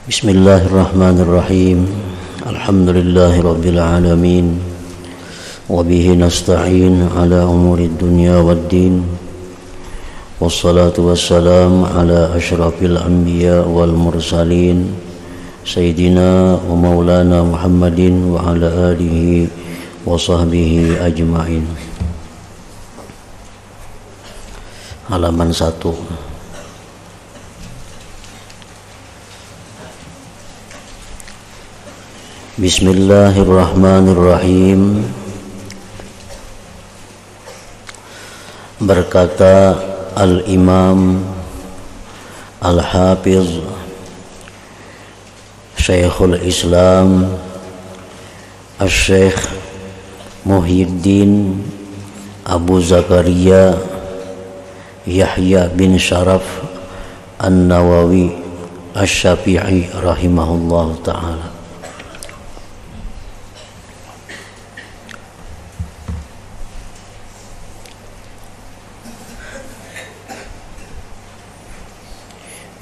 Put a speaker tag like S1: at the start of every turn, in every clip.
S1: Bismillahirrahmanirrahim. Alhamdulillahirabbil alamin. Wa bihi nasta'in ala umurid dunya waddin. Wassalatu wassalam ala asyrafil anbiya wal mursalin Sayyidina wa maulana Muhammadin wa ala alihi wa sahbihi ajma'in. Halaman 1. Bismillahirrahmanirrahim. Berkata Al-Imam Al-Hafiz Syekhul Islam Al-Syekh Muhyiddin Abu Zakaria Yahya bin Sharaf An-Nawawi Asy-Syafi'i rahimahullah ta'ala.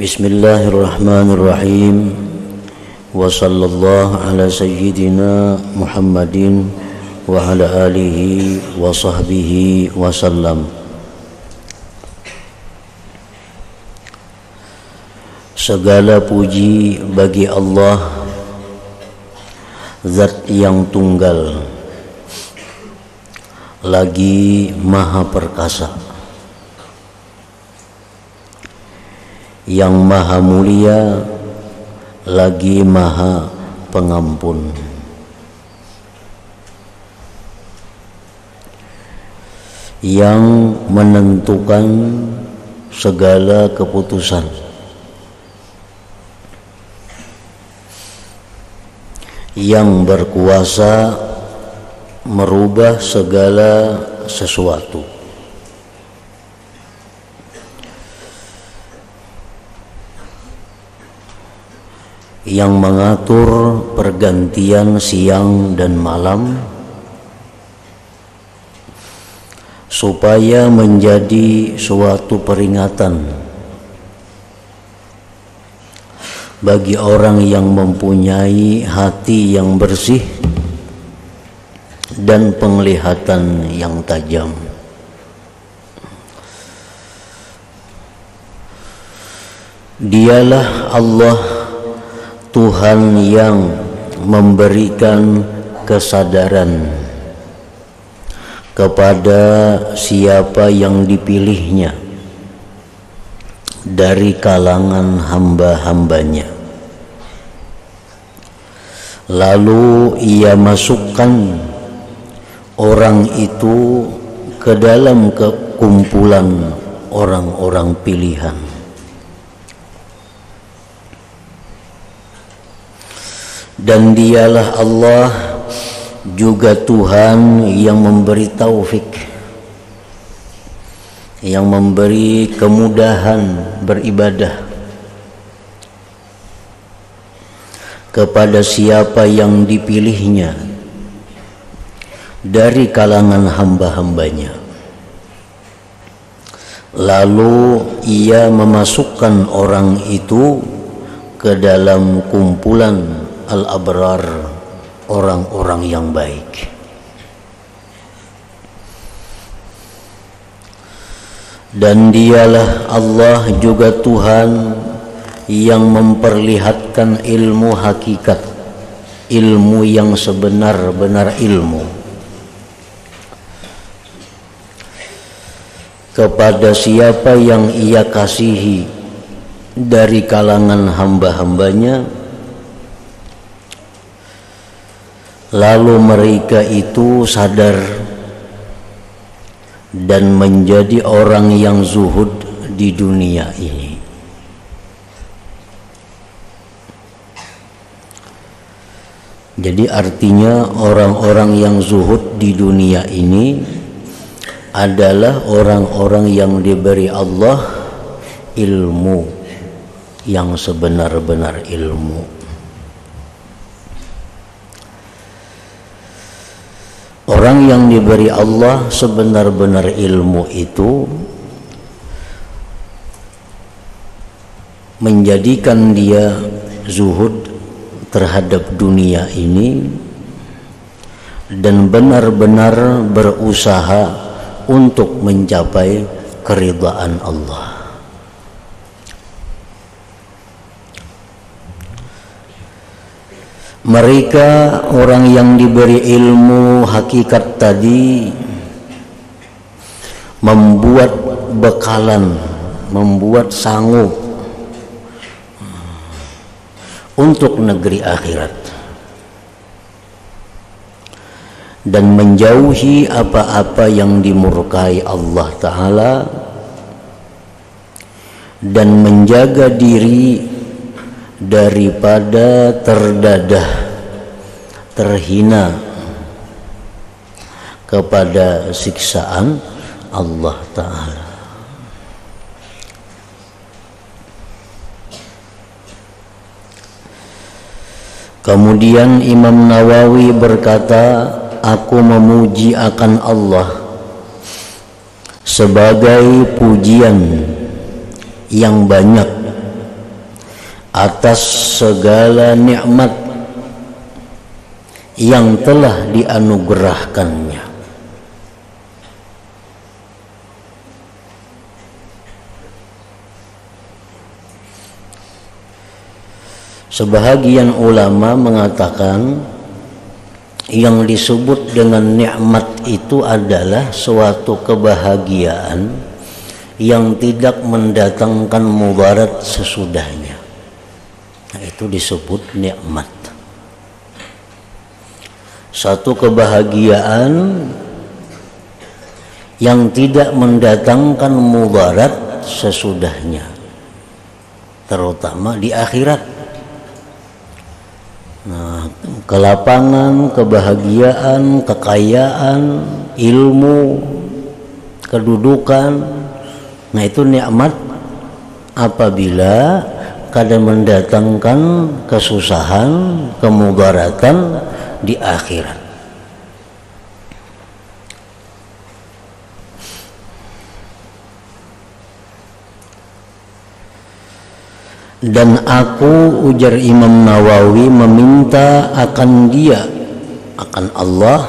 S1: Bismillahirrahmanirrahim. Wa sallallahu ala sayyidina Muhammadin wa ala alihi wa sahbihi wa sallam. Segala puji bagi Allah, Zat yang tunggal lagi maha perkasa, yang maha mulia lagi maha pengampun. Yang menentukan segala keputusan, yang berkuasa merubah segala sesuatu, yang mengatur pergantian siang dan malam supaya menjadi suatu peringatan bagi orang yang mempunyai hati yang bersih dan penglihatan yang tajam. Dialah Allah, Tuhan yang memberikan kesadaran kepada siapa yang dipilihnya dari kalangan hamba-hambanya. Lalu ia masukkan orang itu ke dalam kumpulan orang-orang pilihan. Dan dialah Allah juga Tuhan yang memberi taufik, yang memberi kemudahan beribadah kepada siapa yang dipilihnya dari kalangan hamba-hambanya. Lalu ia memasukkan orang itu ke dalam kumpulan al-abrar, orang-orang yang baik. Dan dialah Allah juga Tuhan yang memperlihatkan ilmu hakikat, ilmu yang sebenar-benar ilmu, kepada siapa yang ia kasihi dari kalangan hamba-hambanya. Lalu mereka itu sadar dan menjadi orang yang zuhud di dunia ini. Jadi artinya orang-orang yang zuhud di dunia ini adalah orang-orang yang diberi Allah ilmu yang sebenar-benar ilmu. Orang yang diberi Allah sebenar-benar ilmu itu menjadikan dia zuhud terhadap dunia ini dan benar-benar berusaha untuk mencapai keridhaan Allah. Mereka orang yang diberi ilmu hakikat tadi membuat bekalan, membuat sanggup untuk negeri akhirat dan menjauhi apa-apa yang dimurkai Allah Ta'ala dan menjaga diri daripada terdadah, terhina kepada siksaan Allah Ta'ala. Kemudian Imam Nawawi berkata, aku memuji akan Allah sebagai pujian yang banyak atas segala nikmat yang telah dianugerahkannya. Sebahagian ulama mengatakan yang disebut dengan nikmat itu adalah suatu kebahagiaan yang tidak mendatangkan mudarat sesudahnya. Nah, itu disebut nikmat. Satu kebahagiaan yang tidak mendatangkan mudarat sesudahnya, terutama di akhirat. Nah, kelapangan, kebahagiaan, kekayaan, ilmu, kedudukan, nah itu nikmat apabila kadang mendatangkan kesusahan, kemudaratan di akhirat. Dan aku, ujar Imam Nawawi, meminta akan dia, akan Allah,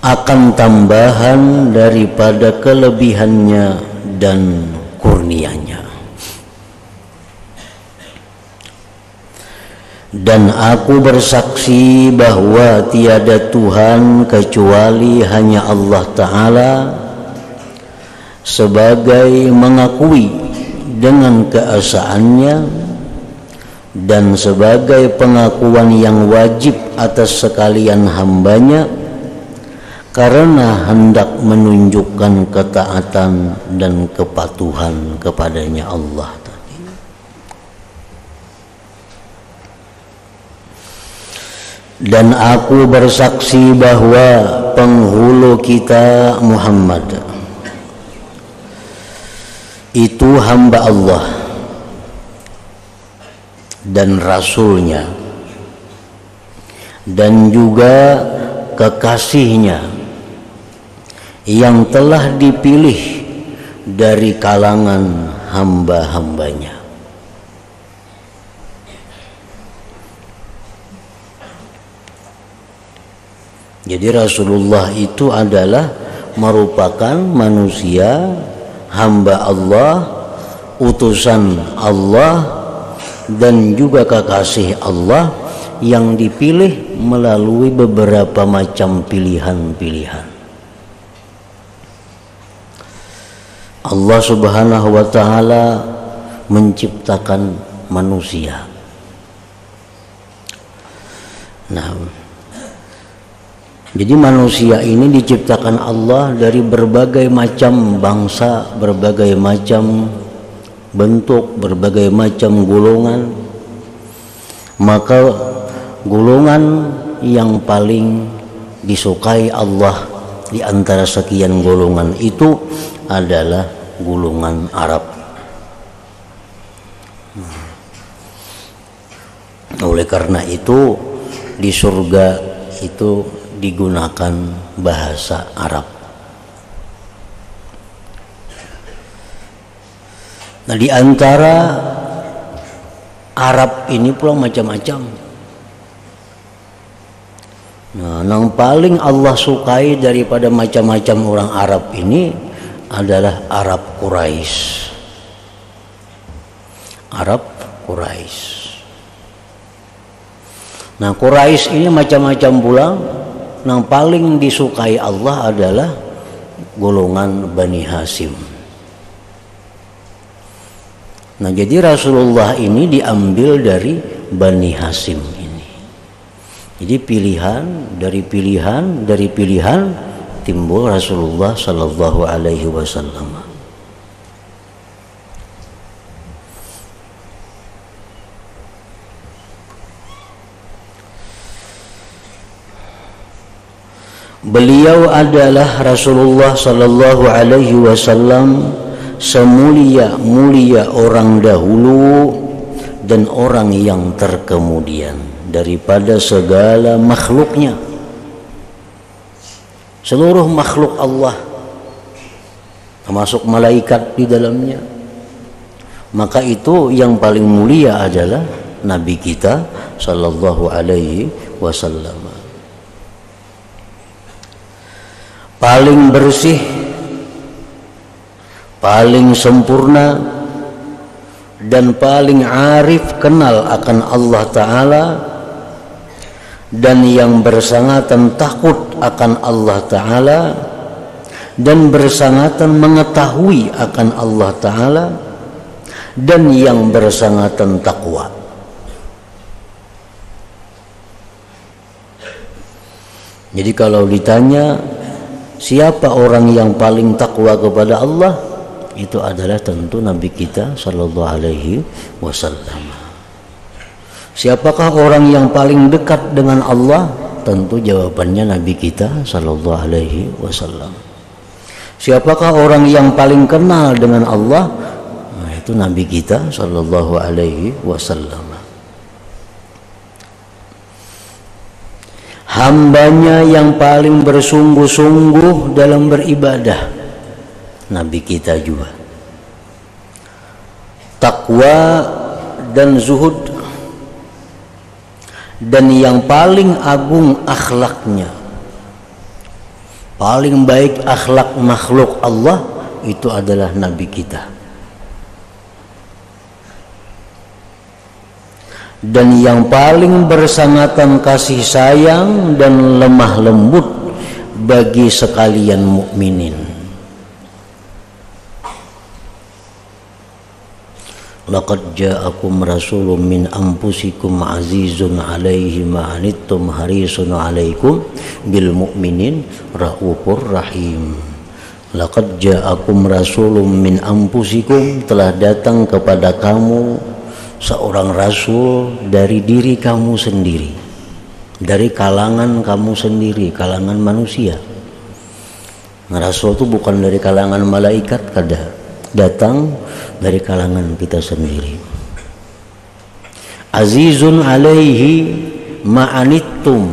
S1: akan tambahan daripada kelebihannya dan kurnianya. Dan aku bersaksi bahwa tiada Tuhan kecuali hanya Allah Ta'ala, sebagai mengakui dengan keesaannya dan sebagai pengakuan yang wajib atas sekalian hambanya, karena hendak menunjukkan ketaatan dan kepatuhan kepadanya Allah. Dan aku bersaksi bahwa penghulu kita Muhammad itu hamba Allah dan Rasulnya, dan juga kekasihnya yang telah dipilih dari kalangan hamba-hambanya. Jadi Rasulullah itu adalah merupakan manusia, hamba Allah, utusan Allah, dan juga kekasih Allah yang dipilih melalui beberapa macam pilihan-pilihan. Allah Subhanahu wa Ta'ala menciptakan manusia. Nah, jadi manusia ini diciptakan Allah dari berbagai macam bangsa, berbagai macam bentuk, berbagai macam golongan. Maka golongan yang paling disukai Allah di antara sekian golongan itu adalah golongan Arab. Oleh karena itu di surga itu digunakan bahasa Arab. Nah, di antara Arab ini pula macam-macam. Nah, yang paling Allah sukai daripada macam-macam orang Arab ini adalah Arab Quraisy. Arab Quraisy. Nah, Quraisy ini macam-macam pula. Yang paling disukai Allah adalah golongan Bani Hasyim. Nah, jadi Rasulullah ini diambil dari Bani Hasyim ini. Jadi pilihan dari pilihan timbul Rasulullah Sallallahu Alaihi Wasallam. Beliau adalah Rasulullah Sallallahu Alaihi Wasallam, semulia-mulia orang dahulu dan orang yang terkemudian daripada segala makhluknya. Seluruh makhluk Allah, termasuk malaikat di dalamnya, maka itu yang paling mulia adalah Nabi kita Sallallahu Alaihi Wasallam. Paling bersih, paling sempurna, dan paling arif kenal akan Allah Ta'ala, dan yang bersangatan takut akan Allah Ta'ala, dan bersangatan mengetahui akan Allah Ta'ala, dan yang bersangatan takwa. Jadi kalau ditanya siapa orang yang paling takwa kepada Allah, itu adalah tentu Nabi kita Sallallahu Alaihi Wasallam. Siapakah orang yang paling dekat dengan Allah? Tentu jawabannya Nabi kita Sallallahu Alaihi Wasallam. Siapakah orang yang paling kenal dengan Allah? Nah, itu Nabi kita Sallallahu Alaihi Wasallam. Hambanya yang paling bersungguh-sungguh dalam beribadah, Nabi kita juga. Takwa dan zuhud, dan yang paling agung akhlaknya, paling baik akhlak makhluk Allah, itu adalah Nabi kita. Dan yang paling bersangatan kasih sayang dan lemah lembut bagi sekalian mukminin. Laqad ja'akum rasulun min anfusikum azizun 'alaihi ma 'anittum harisun 'alaikum bil mu'minin raufur rahim. Laqad ja'akum rasulun min anfusikum, telah datang kepada kamu seorang rasul dari diri kamu sendiri, dari kalangan kamu sendiri, kalangan manusia. Nah, rasul itu bukan dari kalangan malaikat, datang dari kalangan kita sendiri. Azizun alaihi ma'anittum,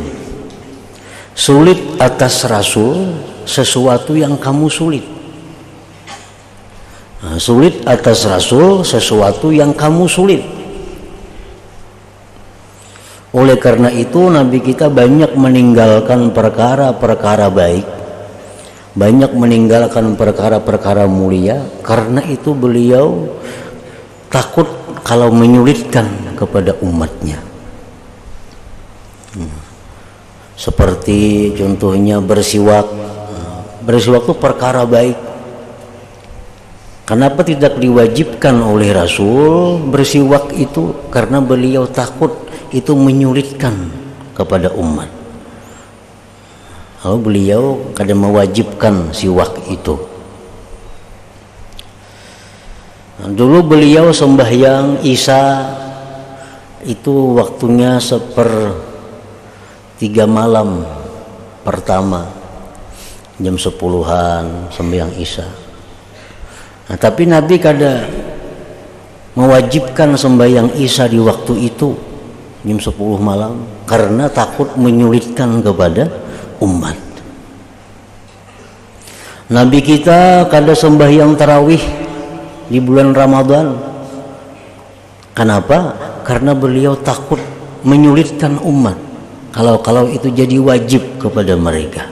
S1: sulit atas rasul sesuatu yang kamu sulit. Nah, sulit atas rasul sesuatu yang kamu sulit. Oleh karena itu Nabi kita banyak meninggalkan perkara-perkara baik, banyak meninggalkan perkara-perkara mulia. Karena itu beliau takut kalau menyulitkan kepada umatnya. Seperti contohnya bersiwak. Bersiwak itu perkara baik. Kenapa tidak diwajibkan oleh Rasul bersiwak itu? Karena beliau takut itu menyulitkan kepada umat. Lalu beliau kadang mewajibkan siwak itu. Nah, dulu beliau sembahyang Isya itu waktunya 1/3 malam pertama, jam 10-an sembahyang Isya. Nah, tapi Nabi kadang mewajibkan sembahyang Isya di waktu itu jam 10 malam karena takut menyulitkan kepada umat. Nabi kita kadang sembahyang tarawih di bulan Ramadan Kenapa? Karena beliau takut menyulitkan umat kalau itu jadi wajib kepada mereka.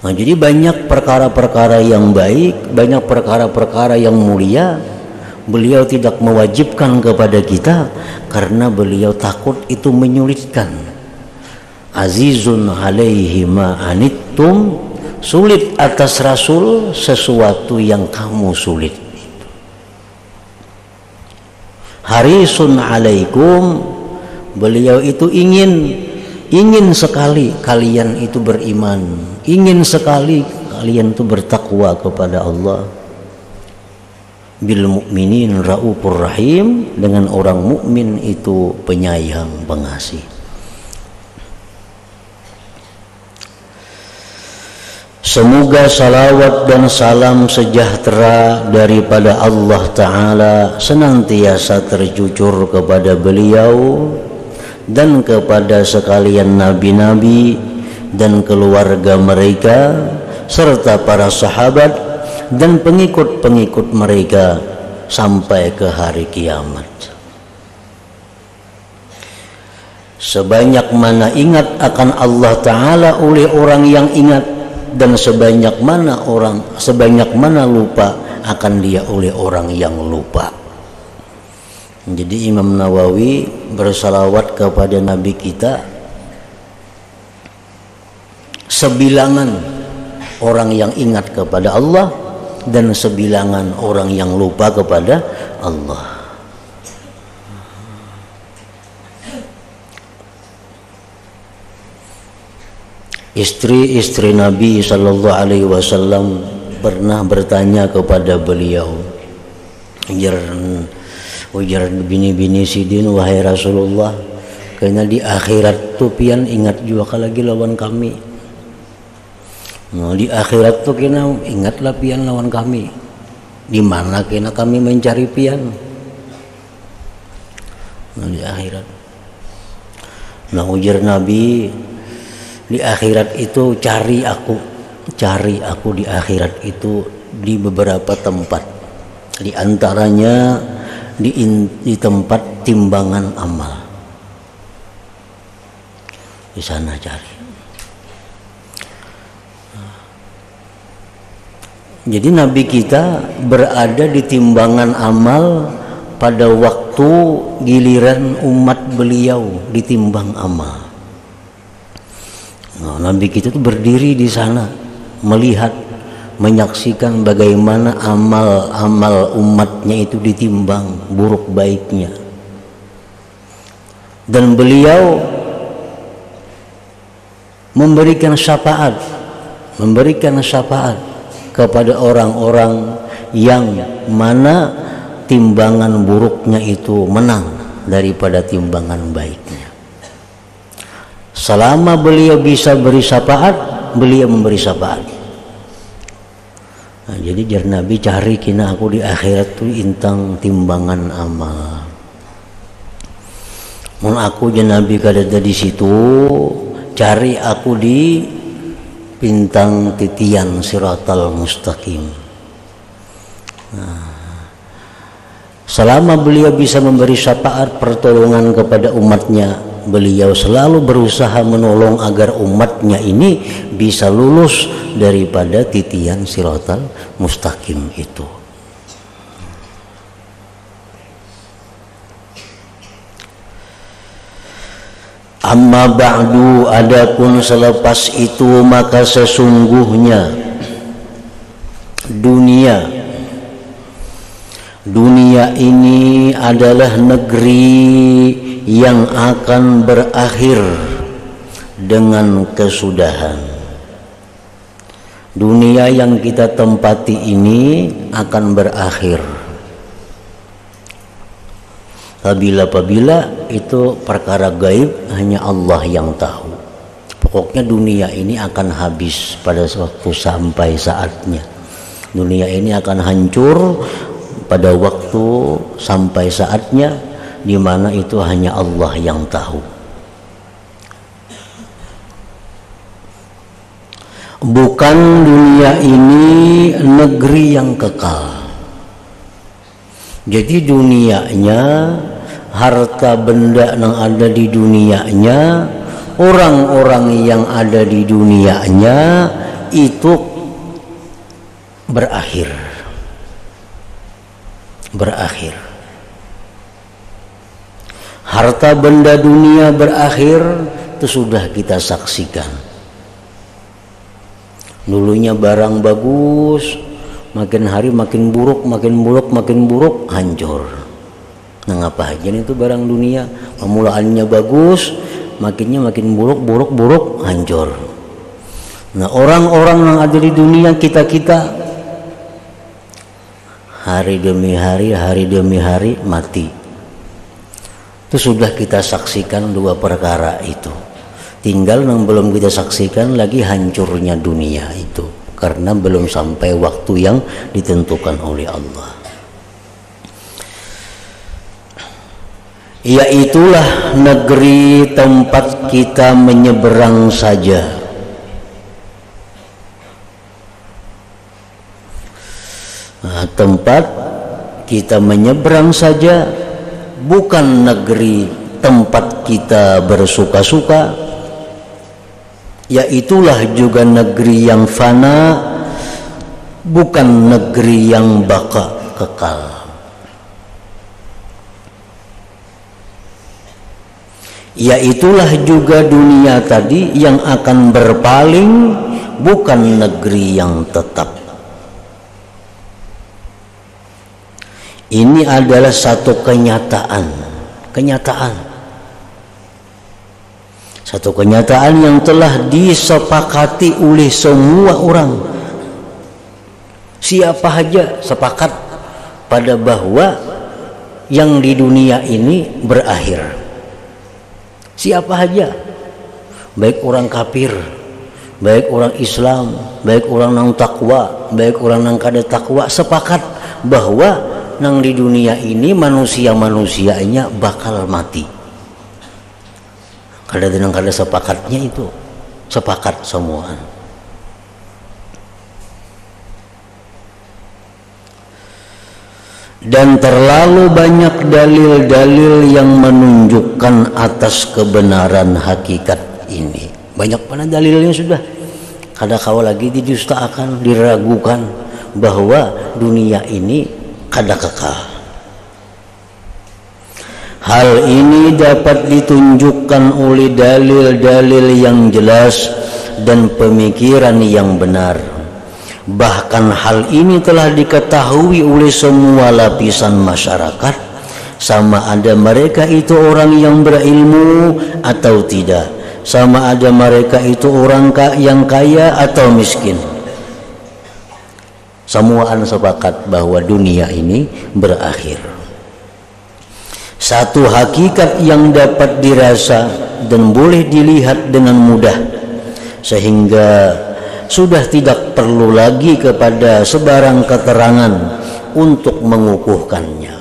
S1: Nah, jadi banyak perkara-perkara yang baik, banyak perkara-perkara yang mulia beliau tidak mewajibkan kepada kita karena beliau takut itu menyulitkan. Azizun alaihi ma anittum, sulit atas Rasul sesuatu yang kamu sulit. Harisun alaikum, beliau itu ingin sekali kalian itu beriman, ingin sekali kalian itu bertakwa kepada Allah. Bil mukminin raufur rahim, dengan orang mukmin itu penyayang pengasih. Semoga salawat dan salam sejahtera daripada Allah Ta'ala senantiasa tercucur kepada beliau dan kepada sekalian nabi-nabi dan keluarga mereka serta para sahabat dan pengikut-pengikut mereka sampai ke hari kiamat. Sebanyak mana ingat akan Allah Ta'ala oleh orang yang ingat, dan sebanyak mana lupa akan dia oleh orang yang lupa. Jadi Imam Nawawi bersalawat kepada Nabi kita sebilangan orang yang ingat kepada Allah dan sebilangan orang yang lupa kepada Allah. Istri-istri Nabi Sallallahu Alaihi Wasallam pernah bertanya kepada beliau, ujar bini-bini sidin, wahai Rasulullah, karena di akhirat tuh pian ingat juga lagi lawan kami. Nah, di akhirat tuh kena ingatlah pian lawan kami. Di mana kena kami mencari pian? Nah, di akhirat. Nah, ujar Nabi, di akhirat itu cari aku di akhirat itu di beberapa tempat, di antaranya di tempat timbangan amal. Di sana cari. Jadi Nabi kita berada di timbangan amal pada waktu giliran umat beliau ditimbang amal. Nah, Nabi kita itu berdiri di sana melihat, menyaksikan bagaimana amal-amal umatnya itu ditimbang buruk baiknya, dan beliau memberikan syafaat kepada orang-orang yang mana timbangan buruknya itu menang daripada timbangan baiknya. Selama beliau bisa beri syafaat, beliau memberi syafaat. Nah, jadi jar Nabi cari kina aku di akhirat tu intang timbangan amal. Mun aku jar Nabi kadada di situ, cari aku di bintang titian siratal mustaqim. Nah, selama beliau bisa memberi syafaat pertolongan kepada umatnya, beliau selalu berusaha menolong agar umatnya ini bisa lulus daripada titian siratal mustaqim itu. Amma ba'du, adapun selepas itu maka sesungguhnya dunia ini adalah negeri yang akan berakhir dengan kesudahan. Dunia yang kita tempati ini akan berakhir. Apabila itu perkara gaib, hanya Allah yang tahu. Pokoknya dunia ini akan habis pada waktu sampai saatnya. Dunia ini akan hancur pada waktu sampai saatnya, di mana itu hanya Allah yang tahu. Bukan dunia ini negeri yang kekal. Jadi dunianya, harta benda yang ada di dunianya, orang-orang yang ada di dunianya itu berakhir. Harta benda dunia berakhir, itu sudah kita saksikan. Dulunya barang bagus, makin hari makin buruk, hancur. Nah, ngapa aja itu barang dunia? Pemulaannya bagus, makin buruk, hancur. Nah, orang-orang yang ada di dunia kita hari demi hari mati. Itu sudah kita saksikan dua perkara itu. Tinggal yang belum kita saksikan lagi hancurnya dunia itu, karena belum sampai waktu yang ditentukan oleh Allah. Yaitulah negeri tempat kita menyeberang saja. Nah, tempat kita menyeberang saja, bukan negeri tempat kita bersuka-suka. Yaitulah juga negeri yang fana, bukan negeri yang baka kekal. Yaitulah juga dunia tadi yang akan berpaling, bukan negeri yang tetap. Ini adalah satu kenyataan. Satu kenyataan yang telah disepakati oleh semua orang. Siapa saja sepakat pada bahwa yang di dunia ini berakhir. Siapa saja, baik orang kafir, baik orang Islam, baik orang nang takwa, baik orang nang kada takwa, sepakat bahwa nang di dunia ini manusianya bakal mati. Kada sepakatnya itu, sepakat semua. Dan terlalu banyak dalil-dalil yang menunjukkan atas kebenaran hakikat ini. Banyak mana dalilnya sudah. Kada kawal lagi didustakan, diragukan bahwa dunia ini kada kekal. Hal ini dapat ditunjukkan oleh dalil-dalil yang jelas dan pemikiran yang benar. Bahkan hal ini telah diketahui oleh semua lapisan masyarakat, sama ada mereka itu orang yang berilmu atau tidak, sama ada mereka itu orang yang kaya atau miskin. Semua sepakat bahwa dunia ini berakhir. Satu hakikat yang dapat dirasa dan boleh dilihat dengan mudah, sehingga sudah tidak perlu lagi kepada sebarang keterangan untuk mengukuhkannya.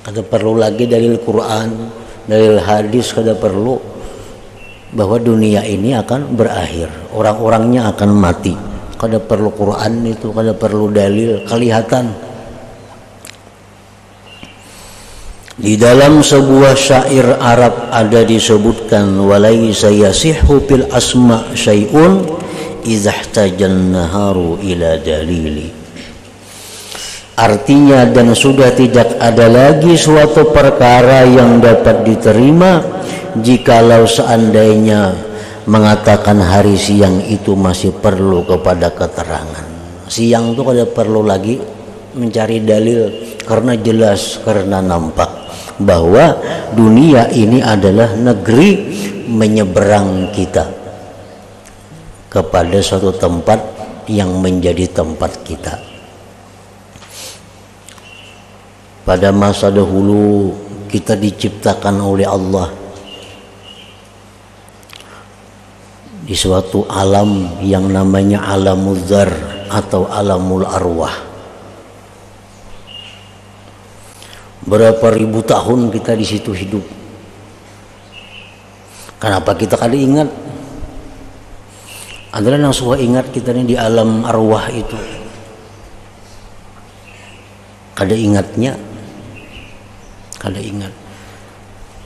S1: Kada perlu lagi dalil Quran, dalil hadis, kada perlu bahwa dunia ini akan berakhir, orang-orangnya akan mati. Kada perlu Quran itu, kada perlu dalil, kelihatan. Di dalam sebuah syair Arab ada disebutkan, walaysa yasihhu fil asma syai'un izahtajan naharu ila dalili. Artinya, dan sudah tidak ada lagi suatu perkara yang dapat diterima jikalau seandainya mengatakan hari siang itu masih perlu kepada keterangan. Siang itu kada perlu lagi mencari dalil, karena jelas, karena nampak bahwa dunia ini adalah negeri menyeberang kita kepada suatu tempat yang menjadi tempat kita. Pada masa dahulu kita diciptakan oleh Allah di suatu alam yang namanya alamul dzar atau alamul arwah. Berapa ribu tahun kita di situ hidup. Kenapa kita kada ingat? Adalah yang suka ingat kita ini di alam arwah itu. Kada ingatnya kada ingat.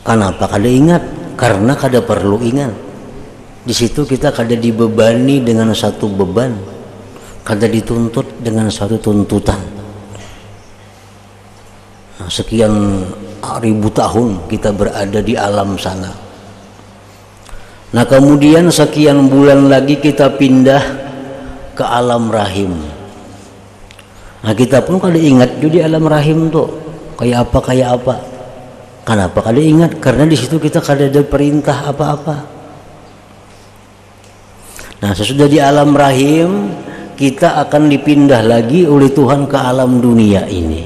S1: Kenapa kada ingat? Karena kada perlu ingat. Di situ kita kada dibebani dengan satu beban, kada dituntut dengan satu tuntutan. Nah, sekian ribu tahun kita berada di alam sana. Nah, kemudian sekian bulan lagi kita pindah ke alam rahim. Nah, kita pun kada ingat juga di alam rahim tuh kayak apa. Kenapa kada ingat? Karena di situ kita kada ada perintah apa-apa. Nah, sesudah di alam rahim kita akan dipindah lagi oleh Tuhan ke alam dunia ini.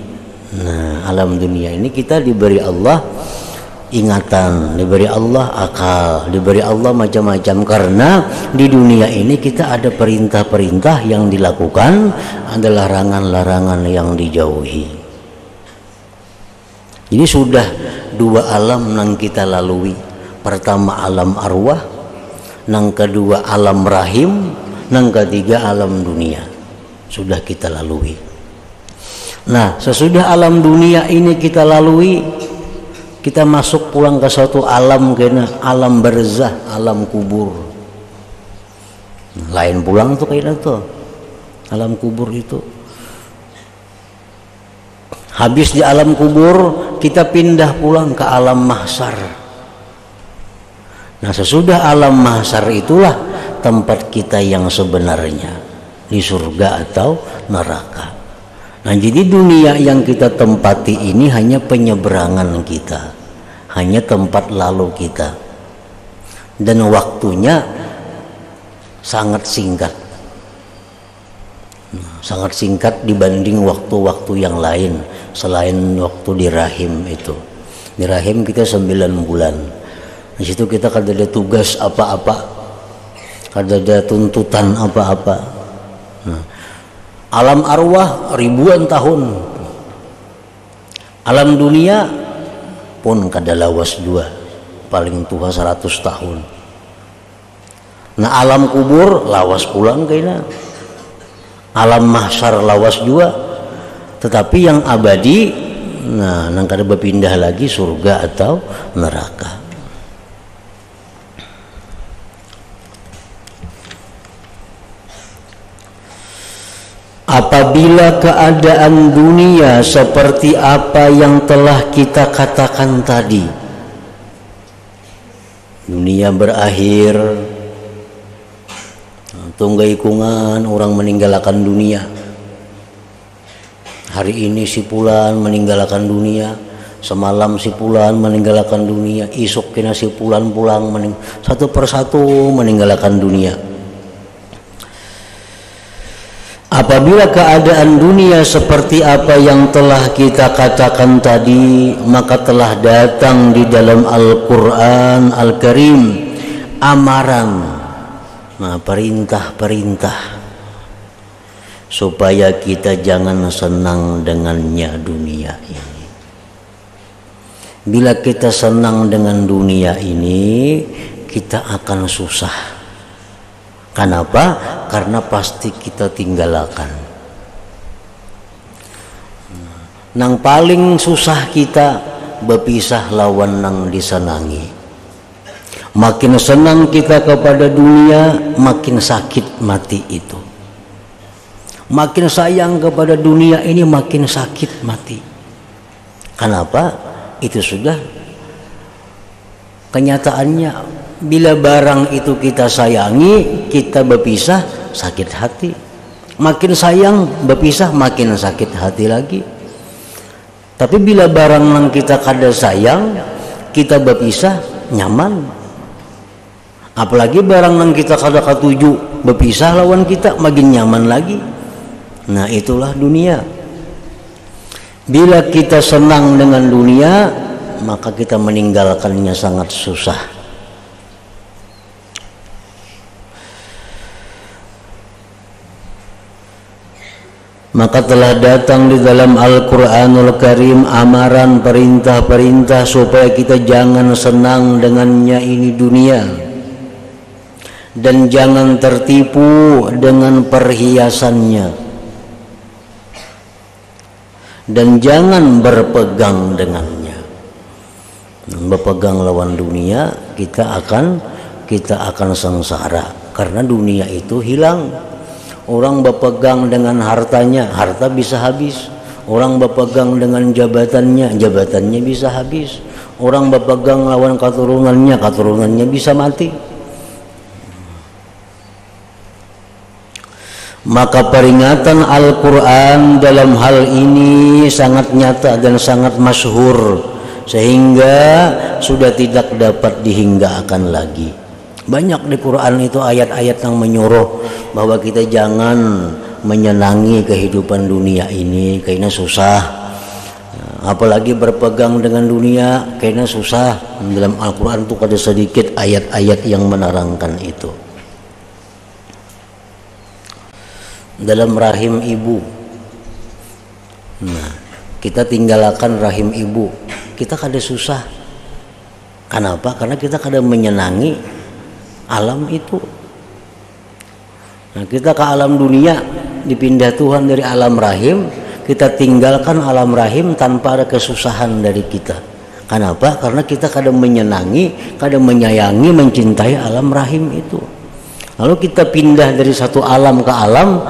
S1: Nah, alam dunia ini kita diberi Allah ingatan, diberi Allah akal, diberi Allah macam-macam, karena di dunia ini kita ada perintah-perintah yang dilakukan, ada larangan-larangan yang dijauhi. Jadi sudah dua alam yang kita lalui. Pertama alam arwah, yang kedua alam rahim, yang ketiga alam dunia. Sudah kita lalui. Nah, sesudah alam dunia ini kita lalui, kita masuk pulang ke suatu alam, kena alam barzah, alam kubur. Lain pulang tuh kayaknya tuh alam kubur itu. Habis di alam kubur kita pindah pulang ke alam mahsyar. Nah, sesudah alam mahsyar itulah tempat kita yang sebenarnya, di surga atau neraka. Nah, jadi dunia yang kita tempati ini hanya penyeberangan kita, hanya tempat lalu kita, dan waktunya sangat singkat. Sangat singkat dibanding waktu-waktu yang lain selain waktu di rahim itu. Di rahim kita 9 bulan. Di situ kita kada ada tugas apa-apa, kada ada tuntutan apa-apa. Nah, alam arwah ribuan tahun, alam dunia pun kada lawas 2, paling tua 100 tahun. Nah, alam kubur lawas pulang kayaknya. Alam mahsyar lawas juga, tetapi yang abadi, nah, nang kada berpindah lagi surga atau neraka. Apabila keadaan dunia seperti apa yang telah kita katakan tadi, dunia berakhir, tunggai kungan orang meninggalkan dunia. Hari ini si Fulan meninggalkan dunia, semalam si Fulan meninggalkan dunia, isuk kena si Fulan pulang satu persatu meninggalkan dunia. Apabila keadaan dunia seperti apa yang telah kita katakan tadi, maka telah datang di dalam Al-Quran Al-Karim amaran, nah, perintah-perintah supaya kita jangan senang dengannya dunia ini. Bila kita senang dengan dunia ini, kita akan susah. Kenapa? Karena pasti kita tinggalkan. Nang paling susah kita berpisah lawan nang disenangi. Makin senang kita kepada dunia, makin sakit mati itu. Makin sayang kepada dunia ini, makin sakit mati. Kenapa? Itu sudah kenyataannya. Bila barang itu kita sayangi, kita berpisah, sakit hati. Makin sayang, berpisah, makin sakit hati lagi. Tapi bila barang yang kita kada sayang, kita berpisah, nyaman. Apalagi barang yang kita kada katuju berpisah lawan kita, makin nyaman lagi. Nah, itulah dunia. Bila kita senang dengan dunia, maka kita meninggalkannya sangat susah. Maka telah datang di dalam Al-Quranul Karim amaran, perintah-perintah supaya kita jangan senang dengannya ini dunia, dan jangan tertipu dengan perhiasannya, dan jangan berpegang dengannya. berpegang lawan dunia, kita akan sengsara karena dunia itu hilang. Orang berpegang dengan hartanya, harta bisa habis. Orang berpegang dengan jabatannya, jabatannya bisa habis. Orang berpegang lawan keturunannya, keturunannya bisa mati. Maka peringatan Al-Quran dalam hal ini sangat nyata dan sangat masyhur, sehingga sudah tidak dapat dihinggakan lagi. Banyak di Quran itu ayat-ayat yang menyuruh bahwa kita jangan menyenangi kehidupan dunia ini karena susah, apalagi berpegang dengan dunia karena susah. Dalam Al-Quran itu ada sedikit ayat-ayat yang menerangkan itu. Dalam rahim ibu, nah kita tinggalkan rahim ibu, kita kada susah. Kenapa? Karena kita kada menyenangi alam itu. Nah, kita ke alam dunia, dipindah Tuhan dari alam rahim, kita tinggalkan alam rahim tanpa ada kesusahan dari kita. Kenapa? Karena kita kada menyenangi, kada menyayangi, mencintai alam rahim itu. Lalu kita pindah dari satu alam ke alam,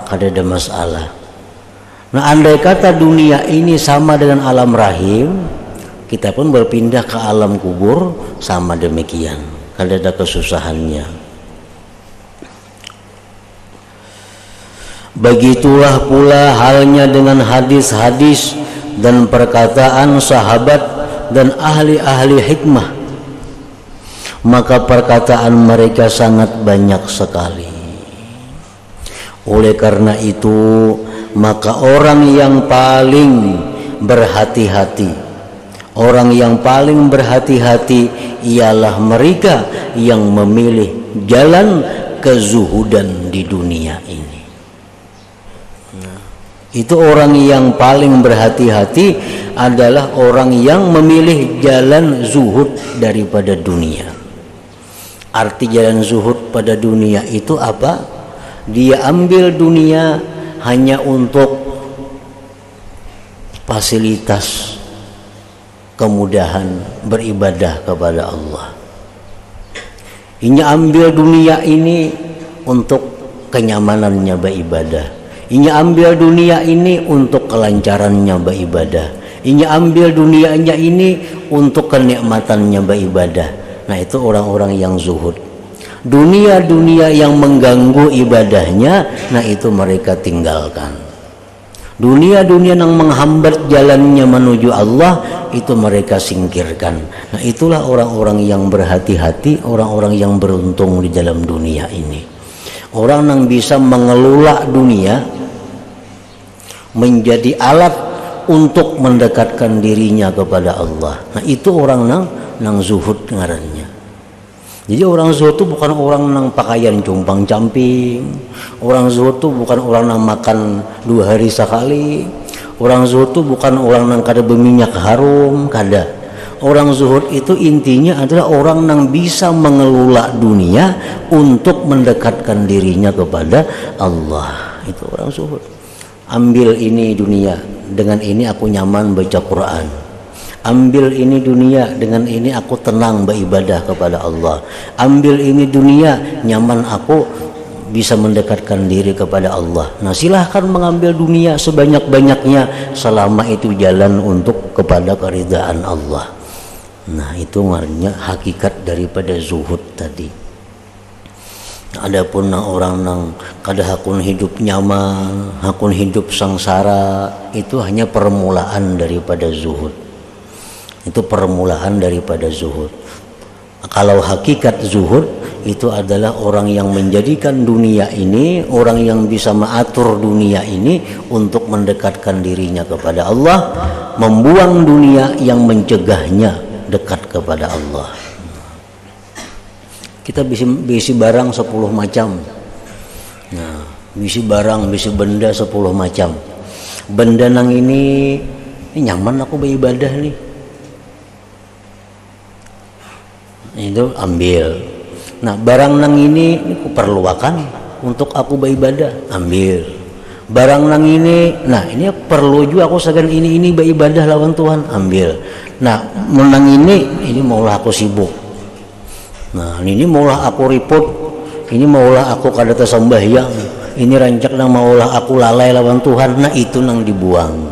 S1: kada ada masalah. Nah, andai kata dunia ini sama dengan alam rahim, kita pun berpindah ke alam kubur sama demikian, kada ada kesusahannya. Begitulah pula halnya dengan hadis-hadis dan perkataan sahabat dan ahli-ahli hikmah. Maka perkataan mereka sangat banyak sekali. Oleh karena itu, maka orang yang paling berhati-hati, orang yang paling berhati-hati ialah mereka yang memilih jalan kezuhudan di dunia ini. Itu orang yang paling berhati-hati adalah orang yang memilih jalan zuhud daripada dunia. Arti jalan zuhud pada dunia itu apa? Dia ambil dunia hanya untuk fasilitas kemudahan beribadah kepada Allah. Ini ambil dunia ini untuk kenyamanannya beribadah. Ini ambil dunia ini untuk kelancarannya beribadah. Ini ambil dunianya ini untuk kenikmatannya beribadah. Nah, itu orang-orang yang zuhud. Dunia-dunia yang mengganggu ibadahnya, nah itu mereka tinggalkan. Dunia-dunia yang menghambat jalannya menuju Allah, itu mereka singkirkan. Nah, itulah orang-orang yang berhati-hati, orang-orang yang beruntung di dalam dunia ini. Orang yang bisa mengelola dunia menjadi alat untuk mendekatkan dirinya kepada Allah. Nah, itu orang nang zuhud ngarannya. Jadi orang zuhud itu bukan orang nang pakaian cumpang camping. Orang zuhud itu bukan orang nang makan 2 hari sekali. Orang zuhud itu bukan orang nang kada berminyak harum, kada. Orang zuhud itu intinya adalah orang yang bisa mengelola dunia untuk mendekatkan dirinya kepada Allah. Itu orang zuhud. Ambil ini dunia, dengan ini aku nyaman baca Quran. Ambil ini dunia, dengan ini aku tenang beribadah kepada Allah. Ambil ini dunia, nyaman aku bisa mendekatkan diri kepada Allah. Nah, silahkan mengambil dunia sebanyak-banyaknya selama itu jalan untuk kepada keridhaan Allah. Nah, itu artinya hakikat daripada zuhud tadi. Adapun orang nang kada hakun hidup nyaman, hakun hidup sengsara, itu hanya permulaan daripada zuhud. Itu permulaan daripada zuhud. Kalau hakikat zuhud itu adalah orang yang menjadikan dunia ini, orang yang bisa mengatur dunia ini untuk mendekatkan dirinya kepada Allah, membuang dunia yang mencegahnya dekat kepada Allah. Kita bisi barang 10 macam. Nah, bisi barang, bisi benda 10 macam. Benda nang ini nyaman aku beribadah nih. Itu ambil. Nah, barang nang ini aku perluakan untuk aku beribadah, ambil. barang nang ini, nah ini perlu juga aku segan ini beribadah lawan Tuhan, ambil. Nah menang ini maulah aku sibuk, nah ini maulah aku ribut, ini maulah aku kada tersembahyang, ini rancak nang maulah aku lalai lawan Tuhan, nah itu nang dibuang.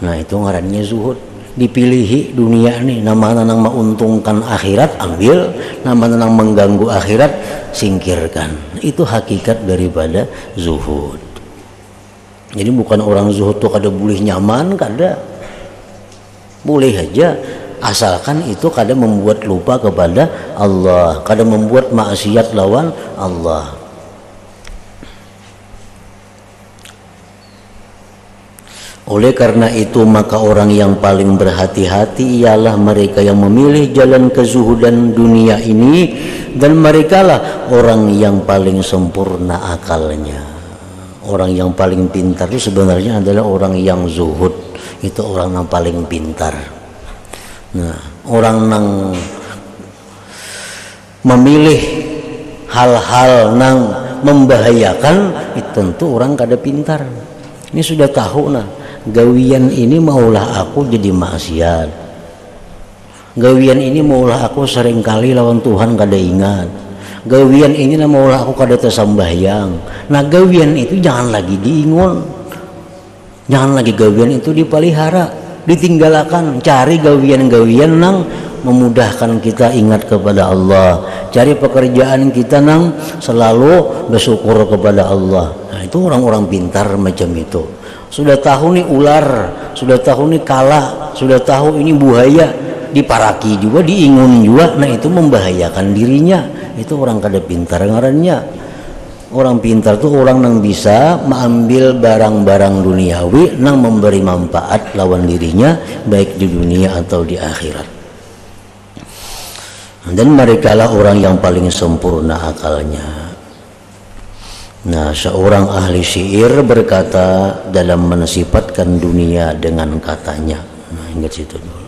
S1: Nah itu ngarannya zuhud. Dipilihi dunia nih, nama nang menguntungkan akhirat ambil, nama nang mengganggu akhirat singkirkan. Itu hakikat daripada zuhud. Jadi bukan orang zuhud tuh kada boleh nyaman, kada boleh aja, asalkan itu kada membuat lupa kepada Allah, kada membuat maksiat lawan Allah. Oleh karena itu maka orang yang paling berhati-hati ialah mereka yang memilih jalan kezuhudan dunia ini, dan merekalah orang yang paling sempurna akalnya. Orang yang paling pintar itu sebenarnya adalah orang yang zuhud, itu orang yang paling pintar. Nah, orang yang memilih hal-hal yang membahayakan itu tentu orang kada pintar. Ini sudah tahu nah, gawian ini maulah aku jadi maksiat, gawian ini maulah aku seringkali lawan Tuhan kada ingat, gawian ini maulah aku kada tersembahyang. Nah gawian itu jangan lagi diingun, jangan lagi gawian itu dipelihara, ditinggalkan. Cari gawian-gawian nang memudahkan kita ingat kepada Allah, cari pekerjaan kita nang selalu bersyukur kepada Allah. Nah itu orang-orang pintar macam itu. Sudah tahu nih ular, sudah tahu nih kala, sudah tahu ini buaya, diparaki juga, diingun juga. Nah itu membahayakan dirinya. Itu orang kada pintar ngarannya. Orang pintar tuh orang yang bisa mengambil barang-barang duniawi yang memberi manfaat lawan dirinya, baik di dunia atau di akhirat. Dan merekalah orang yang paling sempurna akalnya. Nah, seorang ahli syair berkata dalam mensifatkan dunia dengan katanya. Nah, ingat situ dulu.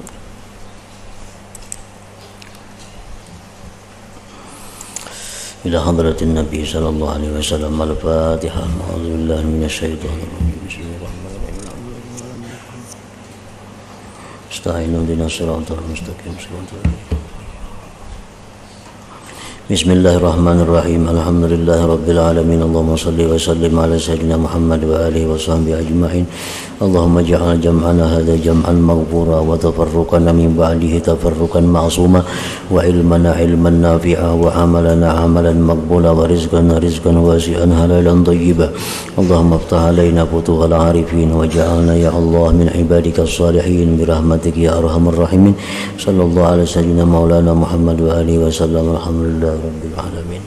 S1: Ila hadratin Nabi sallallahu alaihi wasallam. Al-Fatihah. A'udzubillahi minasyaitonir rajim. Bismillahirrahmanirrahim. Ista'inu binas siratal mustaqim. Bismillahirrahmanirrahim. Alhamdulillahi rabbil alamin. Allahumma salli wa sallim ala sayyidina Muhammad wa alihi wa sahbihi ajma'in. Allahumma ja'al jam'ana hadha jam'an maghfura wa tafarruqana min ba'dihi tafarruqan ma'suma wa ilmana ilman nafi'a wa amalana amalan maqbula wa rizqana rizqan wasi'an halalan tayyiba. Allahumma iftah alaina futuhal arifin wa ja'alna ya Allah min ibadika as-salihin bi rahmatika ya arhamar rahimin. Sallallahu alaihi sayyidina maulana Muhammad wa alihi wa sallam. Alhamdulillah rabbil alamin.